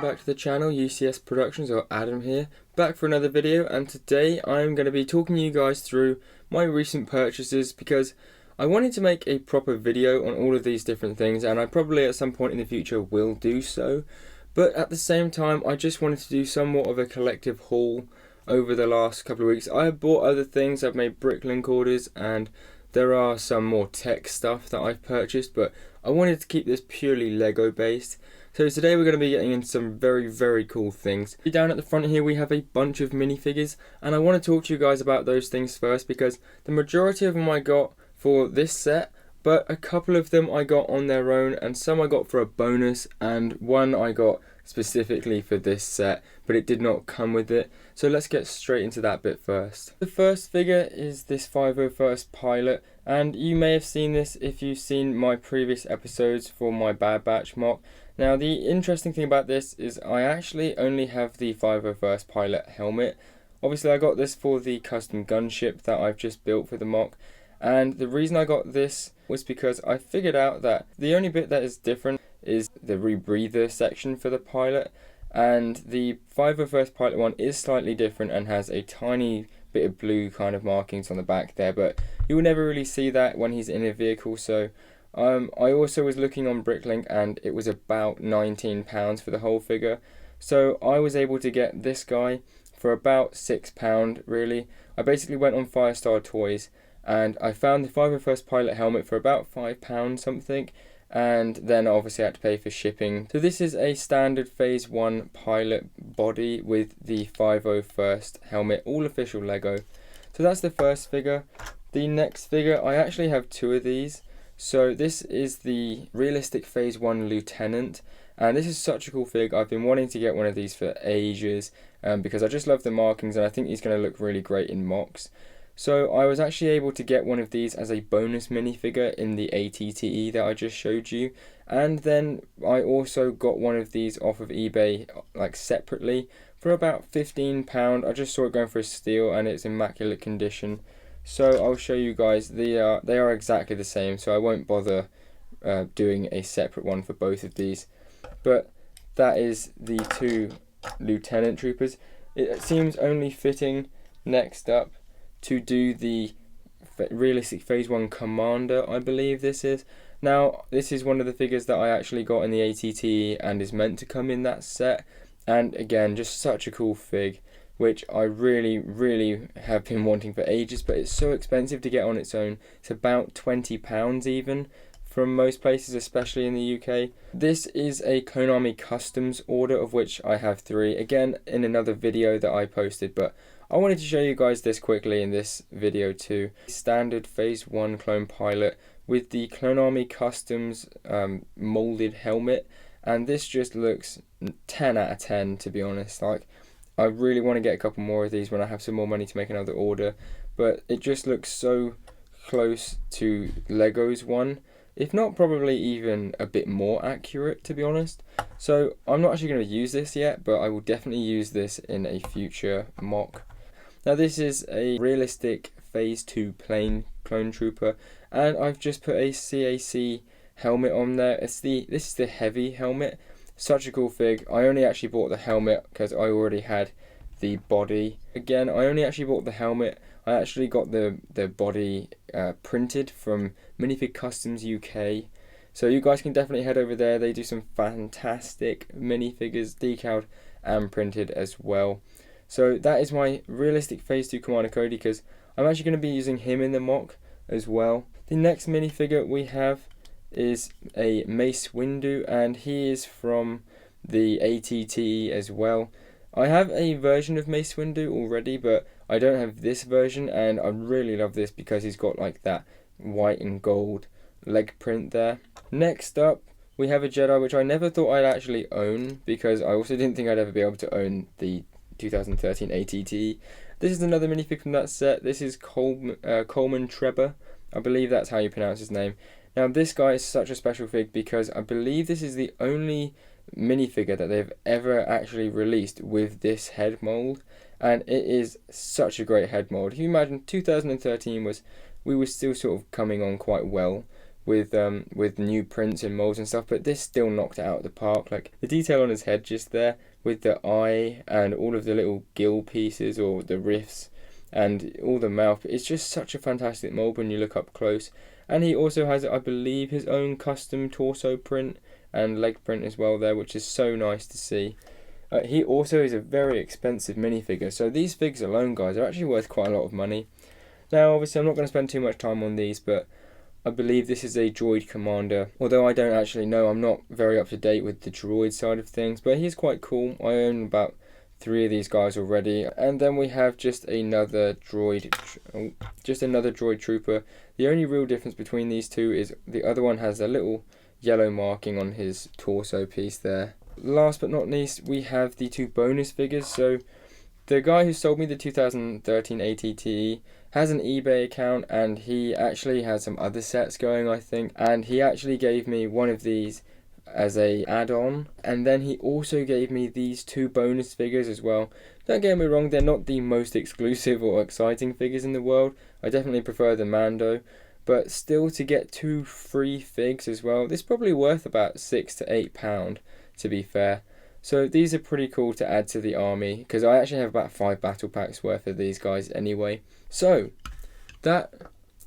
back to the channel, UCS Productions, or Adam here, back for another video, and today I'm going to be talking you guys through my recent purchases because I wanted to make a proper video on all of these different things, and I probably at some point in the future will do so, but at the same time I just wanted to do somewhat of a collective haul over the last couple of weeks. I have bought other things, I've made bricklink orders, and there are some more tech stuff that I've purchased, but I wanted to keep this purely Lego based. So today we're going to be getting into some very cool things. Down at the front here we have a bunch of minifigures, and I want to talk to you guys about those things first because the majority of them I got for this set, but a couple of them I got on their own, and some I got for a bonus, and one I got specifically for this set, but it did not come with it. So let's get straight into that bit first. The first figure is this 501st Pilot, and you may have seen this if you've seen my previous episodes for my Bad Batch mock. Now the interesting thing about this is I actually only have the 501st Pilot helmet. Obviously I got this for the custom gunship that I've just built for the mock, and the reason I got this was because I figured out that the only bit that is different is the rebreather section for the pilot, and the 501st Pilot one is slightly different and has a tiny bit of blue kind of markings on the back there, but you will never really see that when he's in a vehicle. So I also was looking on Bricklink and it was about £19 for the whole figure, so I was able to get this guy for about £6 really. I basically went on Firestar Toys and I found the 501st Pilot helmet for about £5 something, and then obviously I had to pay for shipping. So this is a standard phase 1 pilot body with the 501st helmet, all official Lego. So that's the first figure. The next figure, I actually have two of these. So this is the realistic phase 1 Lieutenant, and this is such a cool fig. I've been wanting to get one of these for ages because I just love the markings and I think he's going to look really great in mocks. So I was actually able to get one of these as a bonus minifigure in the ATTE that I just showed you, and then I also got one of these off of eBay like separately for about £15. I just saw it going for a steal and it's immaculate condition. So I'll show you guys, they are exactly the same, so I won't bother doing a separate one for both of these. But that is the two Lieutenant Troopers. It seems only fitting next up to do the realistic phase 1 Commander, I believe this is. Now this is one of the figures that I actually got in the ATT and is meant to come in that set, and again just such a cool fig which I really have been wanting for ages, but it's so expensive to get on its own. It's about £20 even from most places, especially in the UK. This is a Konami Customs order, of which I have 3, again in another video that I posted, but I wanted to show you guys this quickly in this video too. Standard phase 1 clone pilot with the Konami Customs molded helmet, and this just looks 10 out of 10 to be honest. Like, I really want to get a couple more of these when I have some more money to make another order, but it just looks so close to Lego's one, if not probably even a bit more accurate to be honest. So I'm not actually going to use this yet, but I will definitely use this in a future mock. Now this is a realistic phase 2 plane clone trooper, and I've just put a CAC helmet on there. This is the heavy helmet. Such a cool fig. I only actually bought the helmet because I already had the body. Again, I only actually bought the helmet. I actually got the body printed from Minifig Customs UK. So you guys can definitely head over there. They do some fantastic minifigures, decaled and printed as well. So that is my realistic phase 2 Commander Cody, because I'm actually going to be using him in the mock as well. The next minifigure we have is a Mace Windu, and he is from the ATTE as well. I have a version of Mace Windu already, but I don't have this version, and I really love this because he's got like that white and gold leg print there. Next up we have a Jedi which I never thought I'd actually own, because I also didn't think I'd ever be able to own the 2013 ATTE. This is another minifig from that set. This is Coleman Trebor. I believe that's how you pronounce his name. Now this guy is such a special fig because I believe this is the only minifigure that they've ever actually released with this head mold, and it is such a great head mold. If you imagine 2013 we were still sort of coming on quite well with new prints and molds and stuff, but this still knocked it out of the park. Like the detail on his head just there with the eye and all of the little gill pieces or the rifts and all the mouth, it's just such a fantastic mold when you look up close. And he also has, I believe, his own custom torso print and leg print as well there, which is so nice to see. He also is a very expensive minifigure, so these figures alone, guys, are actually worth quite a lot of money. Now obviously I'm not going to spend too much time on these, but I believe this is a droid commander, although I don't actually know. I'm not very up to date with the droid side of things, but he's quite cool. I own about 3 of these guys already. And then we have just another droid trooper. The only real difference between these two is the other one has a little yellow marking on his torso piece there. Last but not least, we have the 2 bonus figures. So the guy who sold me the 2013 ATTE has an eBay account, and he actually has some other sets going, I think, and he actually gave me one of these as a add-on, and then he also gave me these 2 bonus figures as well. Don't get me wrong, they're not the most exclusive or exciting figures in the world. I definitely prefer the Mando, but still, to get 2 free figs as well, this is probably worth about £6 to £8, to be fair. So these are pretty cool to add to the army, because I actually have about 5 battle packs worth of these guys anyway. So that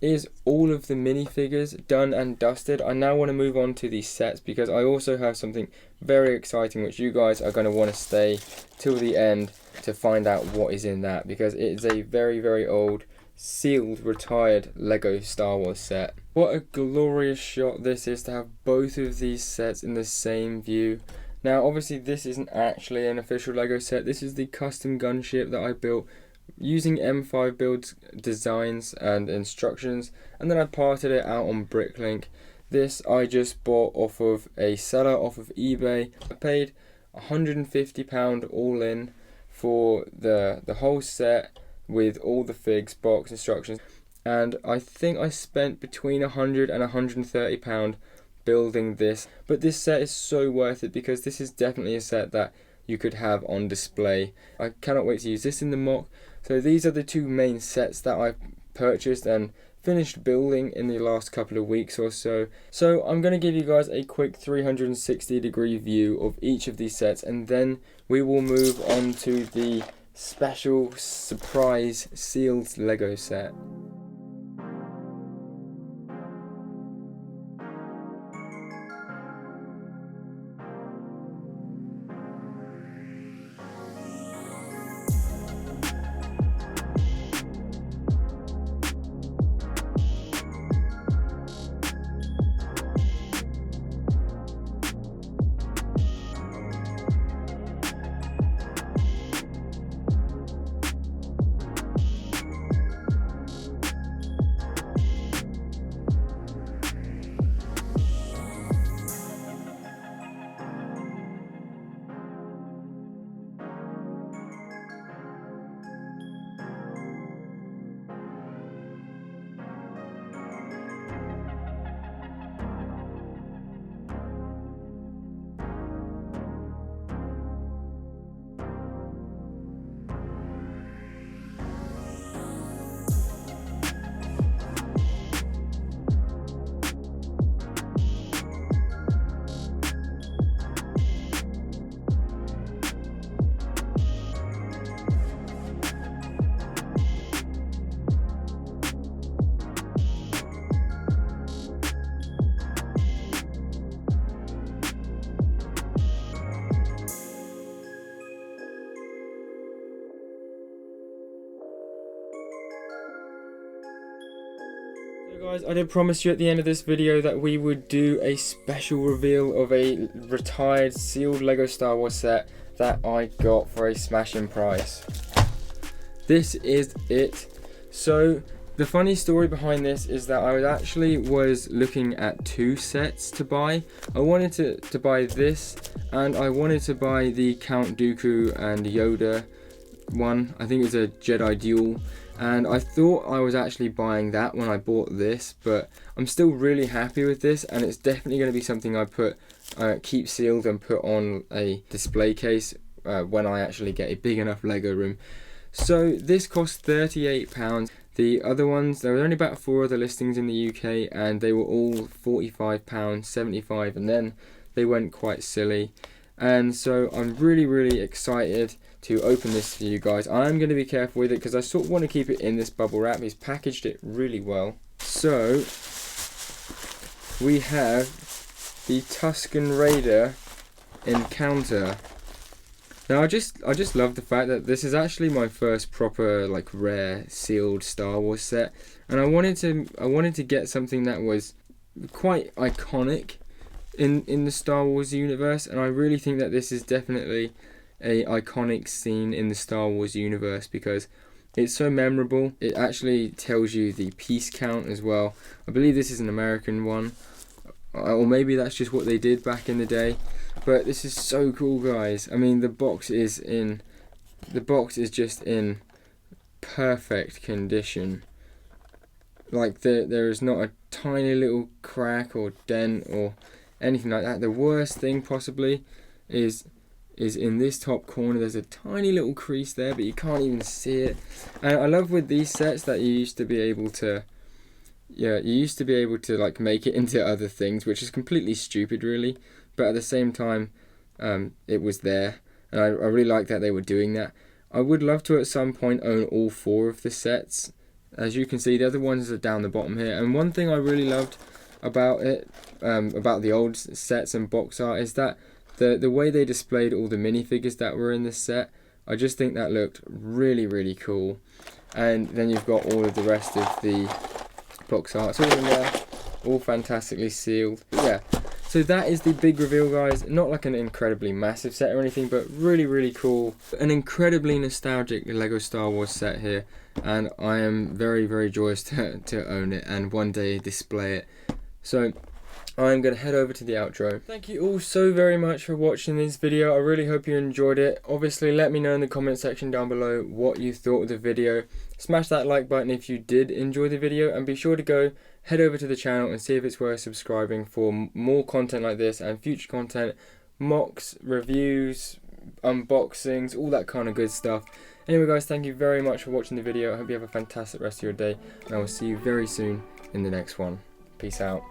is all of the minifigures done and dusted. I now want to move on to the sets, because I also have something very exciting which you guys are going to want to stay till the end to find out what is in that, because it is a very, very old, sealed, retired Lego Star Wars set. What a glorious shot this is to have both of these sets in the same view. Now obviously this isn't actually an official Lego set, this is the custom gunship that I built using M5 Build's designs and instructions, and then I parted it out on Bricklink. This I just bought off of a seller off of eBay. I paid £150 all in for the whole set with all the figs, box, instructions, and I think I spent between £100 and £130 building this. But this set is so worth it, because this is definitely a set that you could have on display. I cannot wait to use this in the mock. So these are the 2 main sets that I've purchased and finished building in the last couple of weeks or so. So I'm going to give you guys a quick 360-degree view of each of these sets, and then we will move on to the special surprise sealed Lego set. Guys, I did promise you at the end of this video that we would do a special reveal of a retired sealed Lego Star Wars set that I got for a smashing price. This is it. So the funny story behind this is that I was looking at 2 sets to buy. I wanted to buy this, and I wanted to buy the Count Dooku and Yoda one. I think it was a Jedi Duel, and I thought I was actually buying that when I bought this, but I'm still really happy with this, and it's definitely going to be something I keep sealed and put on a display case when I actually get a big enough Lego room. So this cost £38. The other ones, there were only about 4 other listings in the UK, and they were all £45, £75, and then they went quite silly. And so I'm really excited to open this for you guys. I am going to be careful with it because I sort of want to keep it in this bubble wrap. He's packaged it really well. So we have the Tusken Raider Encounter. Now I just love the fact that this is actually my first proper like rare sealed Star Wars set, and I wanted to get something that was quite iconic in the Star Wars universe, and I really think that this is definitely a iconic scene in the Star Wars universe because it's so memorable. It actually tells you the piece count as well. I believe this is an American one, or maybe that's just what they did back in the day. But this is so cool, guys. I mean, the box is just in perfect condition. Like there is not a tiny little crack or dent or anything like that. The worst thing possibly is in this top corner. There's a tiny little crease there, but you can't even see it. And I love with these sets that you used to be able to like make it into other things, which is completely stupid really, but at the same time it was there, and I really like that they were doing that. I would love to at some point own all 4 of the sets. As you can see, the other ones are down the bottom here, and one thing I really loved about it, about the old sets and box art, is that the way they displayed all the minifigures that were in this set. I just think that looked really cool. And then you've got all of the rest of the box art. It's all in there, all fantastically sealed. But yeah, so that is the big reveal, guys. Not like an incredibly massive set or anything, but really cool. An incredibly nostalgic Lego Star Wars set here, and I am very joyous to own it and one day display it. So I'm going to head over to the outro. Thank you all so very much for watching this video. I really hope you enjoyed it. Obviously, let me know in the comment section down below what you thought of the video. Smash that like button if you did enjoy the video, and be sure to head over to the channel and see if it's worth subscribing for more content like this and future content, mocks, reviews, unboxings, all that kind of good stuff. Anyway guys, thank you very much for watching the video. I hope you have a fantastic rest of your day, and I will see you very soon in the next one. Peace out.